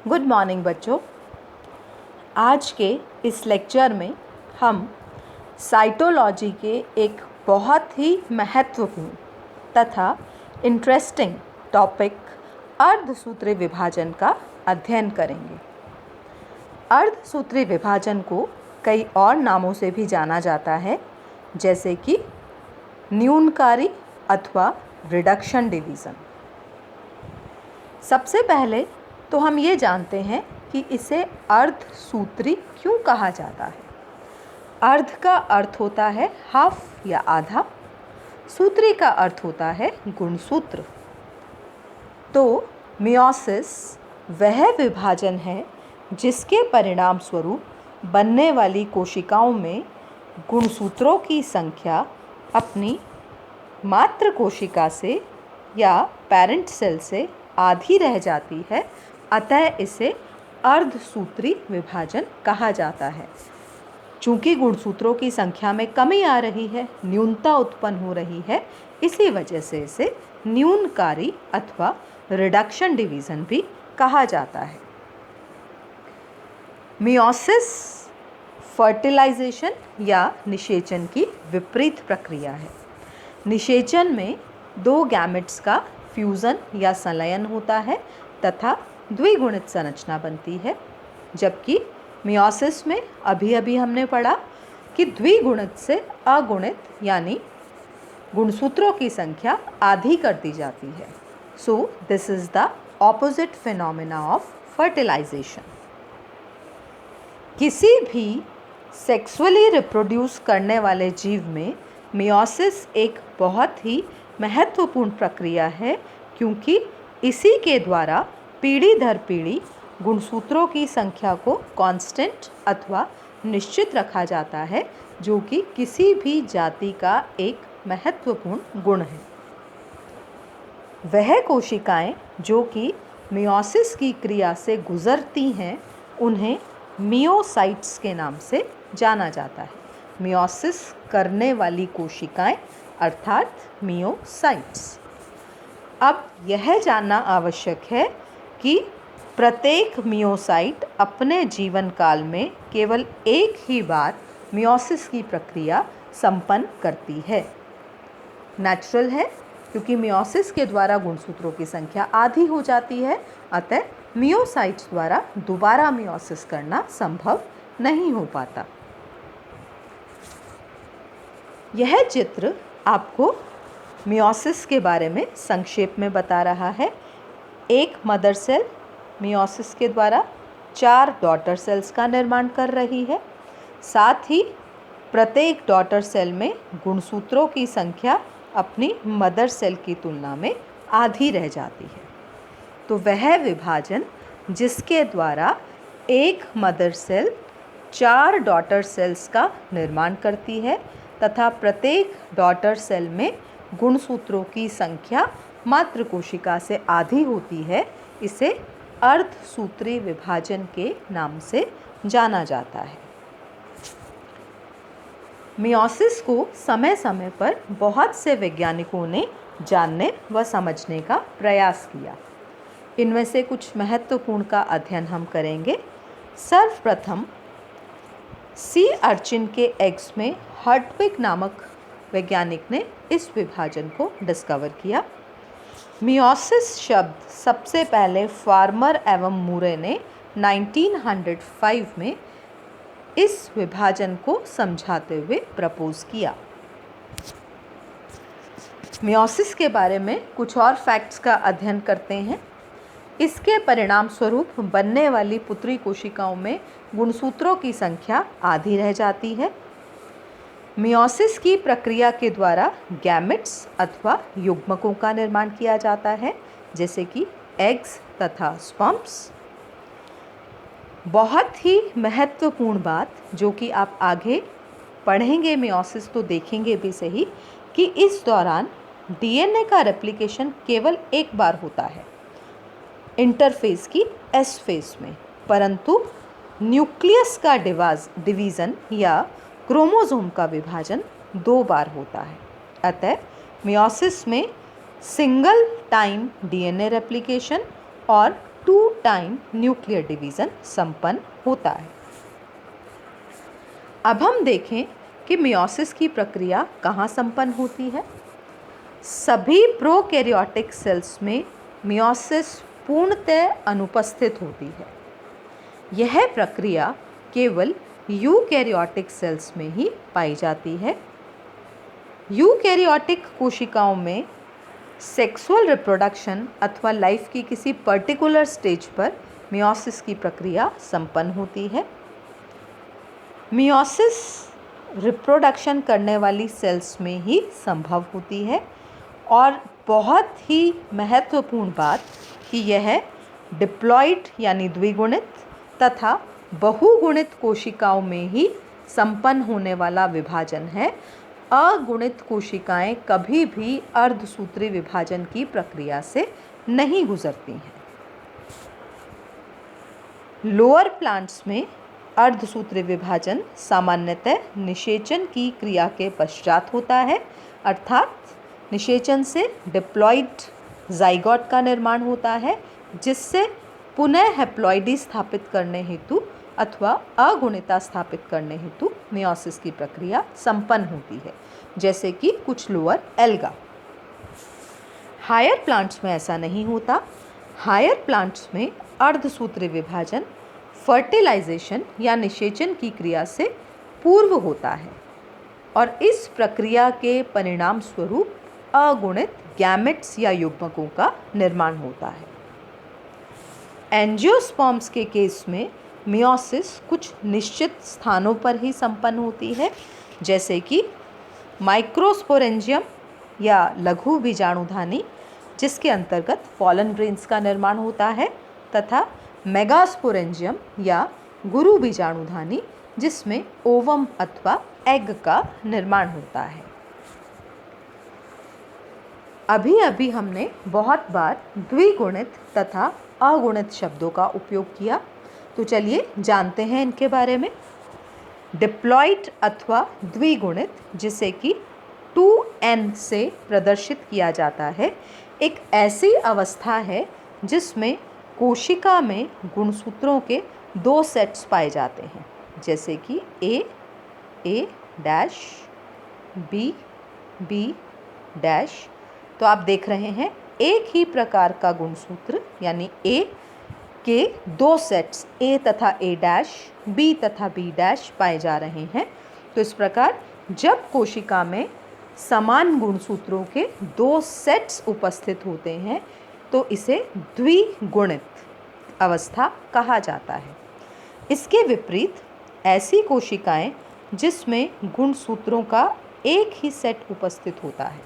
Good morning बच्चों। आज के इस लेक्चर में हम साइटोलॉजी के एक बहुत ही महत्वपूर्ण तथा इंटरेस्टिंग टॉपिक अर्धसूत्री विभाजन का अध्ययन करेंगे। अर्धसूत्री विभाजन को कई और नामों से भी जाना जाता है, जैसे कि न्यूनकारी अथवा रिडक्शन डिवीज़न। सबसे पहले तो हम ये जानते हैं कि इसे अर्धसूत्री क्यों कहा जाता है। अर्ध का अर्थ होता है हाफ या आधा, सूत्री का अर्थ होता है गुणसूत्र। तो मियोसिस वह विभाजन है जिसके परिणाम स्वरूप बनने वाली कोशिकाओं में गुणसूत्रों की संख्या अपनी मात्र कोशिका से या पेरेंट सेल से आधी रह जाती है, अतः इसे अर्धसूत्री विभाजन कहा जाता है। चूँकि गुणसूत्रों की संख्या में कमी आ रही है, न्यूनता उत्पन्न हो रही है, इसी वजह से इसे न्यूनकारी अथवा रिडक्शन डिवीज़न भी कहा जाता है। मियोसिस फर्टिलाइजेशन या निषेचन की विपरीत प्रक्रिया है। निषेचन में दो गैमेट्स का फ्यूज़न या संलयन होता है तथा द्विगुणित संरचना बनती है, जबकि मियोसिस में अभी हमने पढ़ा कि द्विगुणित से अगुणित यानी गुणसूत्रों की संख्या आधी कर दी जाती है। So this is the opposite phenomena of fertilisation. किसी भी सेक्सुअली रिप्रोड्यूस करने वाले जीव में मियोसिस एक बहुत ही महत्वपूर्ण प्रक्रिया है, क्योंकि इसी के द्वारा पीढ़ी दर पीढ़ी गुणसूत्रों की संख्या को कांस्टेंट अथवा निश्चित रखा जाता है, जो कि किसी भी जाति का एक महत्वपूर्ण गुण है। वह कोशिकाएं जो कि मियोसिस की क्रिया से गुजरती हैं, उन्हें मियोसाइट्स के नाम से जाना जाता है। मियोसिस करने वाली कोशिकाएं अर्थात मियोसाइट्स। अब यह जानना आवश्यक है कि प्रत्येक मियोसाइट अपने जीवन काल में केवल एक ही बार मियोसिस की प्रक्रिया संपन्न करती है। नेचुरल है, क्योंकि मियोसिस के द्वारा गुणसूत्रों की संख्या आधी हो जाती है, अतः मियोसाइट्स द्वारा दोबारा मियोसिस करना संभव नहीं हो पाता। यह चित्र आपको मियोसिस के बारे में संक्षेप में बता रहा है। एक मदर सेल मियोसिस के द्वारा 4 डॉटर सेल्स का निर्माण कर रही है। साथ ही प्रत्येक डॉटर सेल में गुणसूत्रों की संख्या अपनी मदर सेल की तुलना में आधी रह जाती है। तो वह विभाजन जिसके द्वारा एक मदर सेल 4 डॉटर सेल्स का निर्माण करती है तथा प्रत्येक डॉटर सेल में गुणसूत्रों की संख्या मात्र कोशिका से आधी होती है, इसे अर्धसूत्री विभाजन के नाम से जाना जाता है। मियोसिस को समय समय पर बहुत से वैज्ञानिकों ने जानने व समझने का प्रयास किया। इनमें से कुछ महत्वपूर्ण का अध्ययन हम करेंगे। सर्वप्रथम सी अर्चिन के एग्स में हर्टविग नामक वैज्ञानिक ने इस विभाजन को डिस्कवर किया। मियोसिस शब्द सबसे पहले फार्मर एवं मूरे ने 1905 में इस विभाजन को समझाते हुए प्रपोज किया। मियोसिस के बारे में कुछ और फैक्ट्स का अध्ययन करते हैं। इसके परिणाम स्वरूप बनने वाली पुत्री कोशिकाओं में गुणसूत्रों की संख्या आधी रह जाती है। मियोसिस की प्रक्रिया के द्वारा गैमेट्स अथवा युग्मकों का निर्माण किया जाता है, जैसे कि एग्स तथा स्पर्म्स। बहुत ही महत्वपूर्ण बात जो कि आप आगे पढ़ेंगे मियोसिस तो देखेंगे भी सही, कि इस दौरान डीएनए का रेप्लिकेशन केवल एक बार होता है इंटरफेस की एस फेस में, परंतु न्यूक्लियस का डिवीज़न या क्रोमोसोम का विभाजन 2 बार होता है। अतः मियोसिस में सिंगल टाइम डीएनए रेप्लिकेशन और 2 टाइम न्यूक्लियर डिवीज़न संपन्न होता है। अब हम देखें कि मियोसिस की प्रक्रिया कहाँ संपन्न होती है। सभी प्रोकैरियोटिक सेल्स में मियोसिस पूर्णतः अनुपस्थित होती है। यह प्रक्रिया केवल यूकैरियोटिक सेल्स में ही पाई जाती है। यूकैरियोटिक कोशिकाओं में सेक्सुअल रिप्रोडक्शन अथवा लाइफ की किसी पर्टिकुलर स्टेज पर मियोसिस की प्रक्रिया संपन्न होती है। मियोसिस रिप्रोडक्शन करने वाली सेल्स में ही संभव होती है और बहुत ही महत्वपूर्ण बात कि यह डिप्लॉइड यानी द्विगुणित तथा बहुगुणित कोशिकाओं में ही संपन्न होने वाला विभाजन है। अगुणित कोशिकाएं कभी भी अर्धसूत्री विभाजन की प्रक्रिया से नहीं गुजरती हैं। लोअर प्लांट्स में अर्धसूत्री विभाजन सामान्यतः निषेचन की क्रिया के पश्चात होता है, अर्थात निषेचन से डिप्लॉइड जाइगोट का निर्माण होता है, जिससे पुनः हैप्लॉइडी स्थापित करने हेतु अथवा अगुणिता स्थापित करने हेतु मियोसिस की प्रक्रिया संपन्न होती है, जैसे कि कुछ लोअर एल्गा। हायर प्लांट्स में ऐसा नहीं होता। हायर प्लांट्स में अर्धसूत्री विभाजन फर्टिलाइजेशन या निषेचन की क्रिया से पूर्व होता है और इस प्रक्रिया के परिणाम स्वरूप अगुणित गैमेट्स या युग्मकों का निर्माण होता है। एंजियोस्पर्म्स के केस में मियोसिस कुछ निश्चित स्थानों पर ही संपन्न होती है, जैसे कि माइक्रोस्पोरेंजियम या लघु बीजाणुधानी, जिसके अंतर्गत पॉलन ग्रेन्स का निर्माण होता है, तथा मेगास्पोरेंजियम या गुरु बीजाणुधानी, जिसमें ओवम अथवा एग का निर्माण होता है। अभी अभी हमने बहुत बार द्विगुणित तथा अगुणित शब्दों का उपयोग किया, तो चलिए जानते हैं इनके बारे में। डिप्लॉइड अथवा द्विगुणित, जिसे कि 2n से प्रदर्शित किया जाता है, एक ऐसी अवस्था है जिसमें कोशिका में गुणसूत्रों के 2 सेट्स पाए जाते हैं, जैसे कि A डैश B डैश। तो आप देख रहे हैं एक ही प्रकार का गुणसूत्र यानी A के 2 सेट्स A तथा A डैश, B तथा B डैश पाए जा रहे हैं। तो इस प्रकार जब कोशिका में समान गुणसूत्रों के 2 सेट्स उपस्थित होते हैं तो इसे द्विगुणित अवस्था कहा जाता है। इसके विपरीत ऐसी कोशिकाएं जिसमें गुणसूत्रों का एक ही सेट उपस्थित होता है,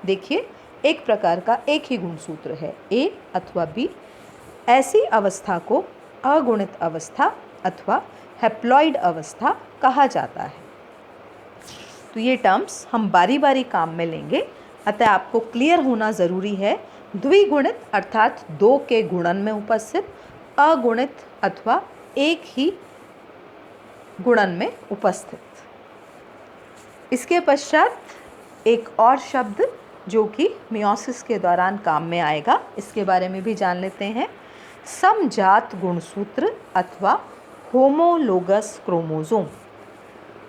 देखिए एक प्रकार का एक ही गुणसूत्र है A अथवा B, ऐसी अवस्था को अगुणित अवस्था अथवा हैप्लॉइड अवस्था कहा जाता है। तो ये टर्म्स हम बारी बारी काम में लेंगे, अतः आपको क्लियर होना ज़रूरी है। द्विगुणित अर्थात 2 के गुणन में उपस्थित, अगुणित अथवा एक ही गुणन में उपस्थित। इसके पश्चात एक और शब्द जो कि मियोसिस के दौरान काम में आएगा, इसके बारे में भी जान लेते हैं। समजात गुणसूत्र अथवा होमोलोगस क्रोमोसोम।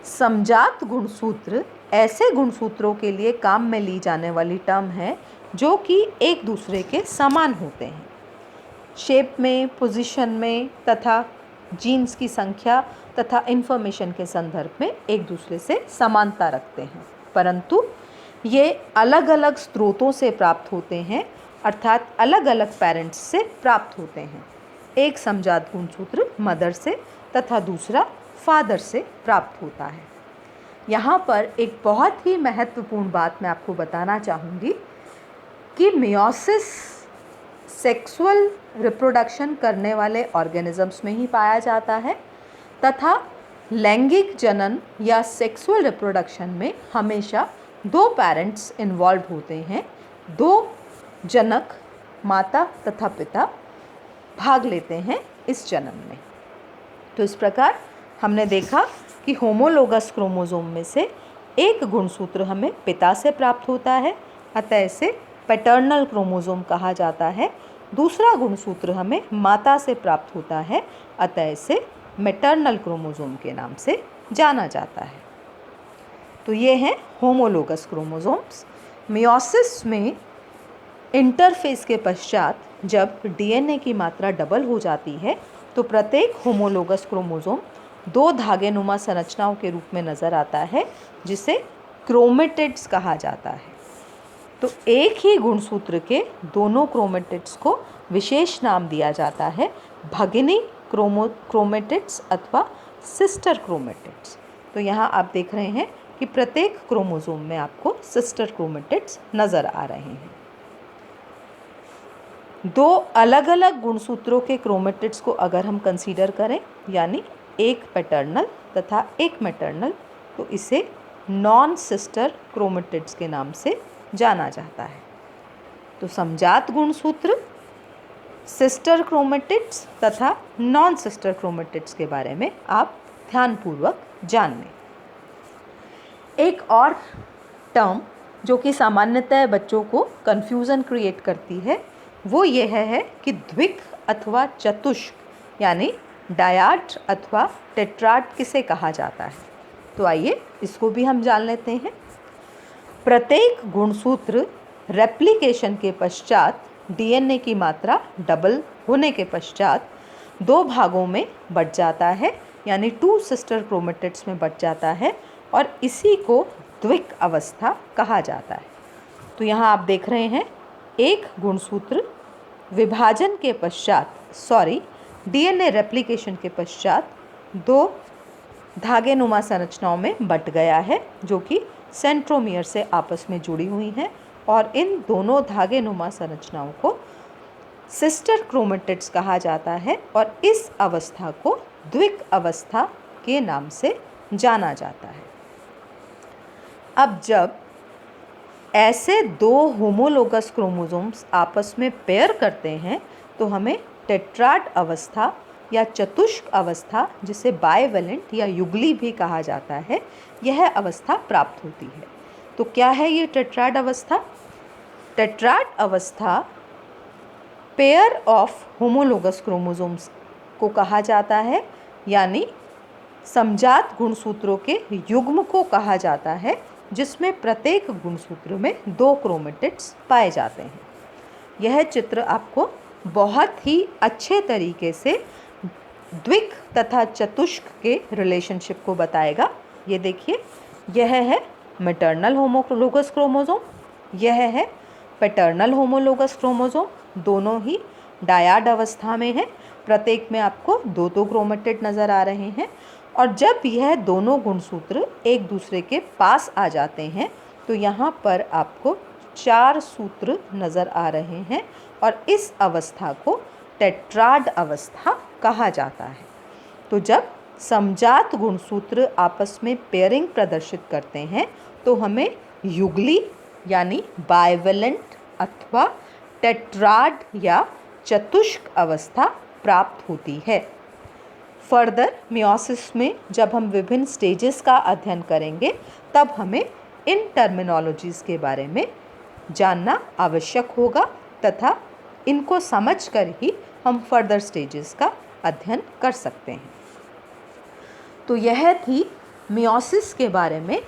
समजात गुणसूत्र ऐसे गुणसूत्रों के लिए काम में ली जाने वाली टर्म है जो कि एक दूसरे के समान होते हैं, शेप में, पोजीशन में तथा जीन्स की संख्या तथा इन्फॉर्मेशन के संदर्भ में एक दूसरे से समानता रखते हैं, परंतु ये अलग अलग स्रोतों से प्राप्त होते हैं, अर्थात अलग अलग पेरेंट्स से प्राप्त होते हैं। एक समजात गुणसूत्र मदर से तथा दूसरा फादर से प्राप्त होता है। यहाँ पर एक बहुत ही महत्वपूर्ण बात मैं आपको बताना चाहूँगी कि मियोसिस सेक्सुअल रिप्रोडक्शन करने वाले ऑर्गेनिजम्स में ही पाया जाता है तथा लैंगिक जनन या सेक्सुअल रिप्रोडक्शन में हमेशा 2 पेरेंट्स इन्वॉल्व होते हैं, 2 जनक माता तथा पिता भाग लेते हैं इस जनन में। तो इस प्रकार हमने देखा कि होमोलोगस क्रोमोसोम में से एक गुणसूत्र हमें पिता से प्राप्त होता है, अतः इसे पैटर्नल क्रोमोसोम कहा जाता है, दूसरा गुणसूत्र हमें माता से प्राप्त होता है, अतः इसे मैटरनल क्रोमोसोम के नाम से जाना जाता है। तो ये हैं होमोलोगस क्रोमोसोम्स। मियोसिस में इंटरफेस के पश्चात जब डीएनए की मात्रा डबल हो जाती है तो प्रत्येक होमोलोगस क्रोमोसोम दो धागेनुमा संरचनाओं के रूप में नज़र आता है, जिसे क्रोमेटिड्स कहा जाता है। तो एक ही गुणसूत्र के दोनों क्रोमेटिड्स को विशेष नाम दिया जाता है, भगिनी क्रोमेटिड्स अथवा सिस्टर क्रोमेटिड्स। तो यहाँ आप देख रहे हैं कि प्रत्येक क्रोमोसोम में आपको सिस्टर क्रोमेटिड्स नज़र आ रहे हैं। दो अलग अलग गुणसूत्रों के क्रोमेटिड्स को अगर हम कंसीडर करें, यानी एक पैटर्नल तथा एक मैटरनल, तो इसे नॉन सिस्टर क्रोमेटिड्स के नाम से जाना जाता है। तो समजात गुणसूत्र, सिस्टर क्रोमेटिड्स तथा नॉन सिस्टर क्रोमेटिड्स के बारे में आप ध्यानपूर्वक जान लें। एक और टर्म जो कि सामान्यतः बच्चों को कन्फ्यूज़न क्रिएट करती है, वो यह है कि द्विक अथवा चतुष्क यानी डायाड अथवा टेट्राड किसे कहा जाता है। तो आइए इसको भी हम जान लेते हैं। प्रत्येक गुणसूत्र रेप्लिकेशन के पश्चात डीएनए की मात्रा डबल होने के पश्चात दो भागों में बँट जाता है, यानी टू सिस्टर क्रोमेटिड्स में बँट जाता है, और इसी को द्विक अवस्था कहा जाता है। तो यहाँ आप देख रहे हैं एक गुणसूत्र विभाजन के पश्चात डीएनए रेप्लिकेशन के पश्चात दो धागेनुमा संरचनाओं में बँट गया है, जो कि सेंट्रोमियर से आपस में जुड़ी हुई हैं, और इन दोनों धागेनुमा संरचनाओं को सिस्टर क्रोमेटिड्स कहा जाता है और इस अवस्था को द्विक अवस्था के नाम से जाना जाता है। अब जब ऐसे दो होमोलोगस क्रोमोसोम्स आपस में पेयर करते हैं तो हमें टेट्राड अवस्था या चतुष्क अवस्था, जिसे बाइवेलेंट या युगली भी कहा जाता है, यह अवस्था प्राप्त होती है। तो क्या है ये टेट्राड अवस्था? टेट्राड अवस्था पेयर ऑफ होमोलोगस क्रोमोसोम्स को कहा जाता है, यानी समजात गुणसूत्रों के युग्म को कहा जाता है, जिसमें प्रत्येक गुणसूत्र में दो क्रोमेटिड्स पाए जाते हैं। यह चित्र आपको बहुत ही अच्छे तरीके से द्विक तथा चतुष्क के रिलेशनशिप को बताएगा। ये देखिए, यह है मैटरनल होमोलोगस क्रोमोसोम, यह है पैटर्नल होमोलोगस क्रोमोसोम। दोनों ही डायाड अवस्था में है, प्रत्येक में आपको दो दो क्रोमेटिड नज़र आ रहे हैं, और जब यह दोनों गुणसूत्र एक दूसरे के पास आ जाते हैं तो यहाँ पर आपको चार सूत्र नज़र आ रहे हैं, और इस अवस्था को टेट्राड अवस्था कहा जाता है। तो जब समजात गुणसूत्र आपस में पेयरिंग प्रदर्शित करते हैं तो हमें युगली यानी बाइवेलेंट अथवा टेट्राड या चतुष्क अवस्था प्राप्त होती है। फर्दर मियोसिस में जब हम विभिन्न स्टेजेस का अध्ययन करेंगे तब हमें इन टर्मिनोलॉजीज़ के बारे में जानना आवश्यक होगा, तथा इनको समझकर ही हम फर्दर स्टेजेस का अध्ययन कर सकते हैं। तो यह थी मियोसिस के बारे में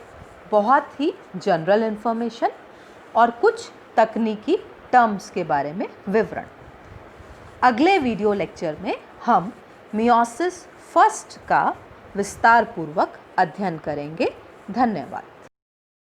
बहुत ही जनरल इन्फॉर्मेशन और कुछ तकनीकी टर्म्स के बारे में विवरण। अगले वीडियो लेक्चर में हम मियोसिस फर्स्ट का विस्तार पूर्वक अध्ययन करेंगे। धन्यवाद।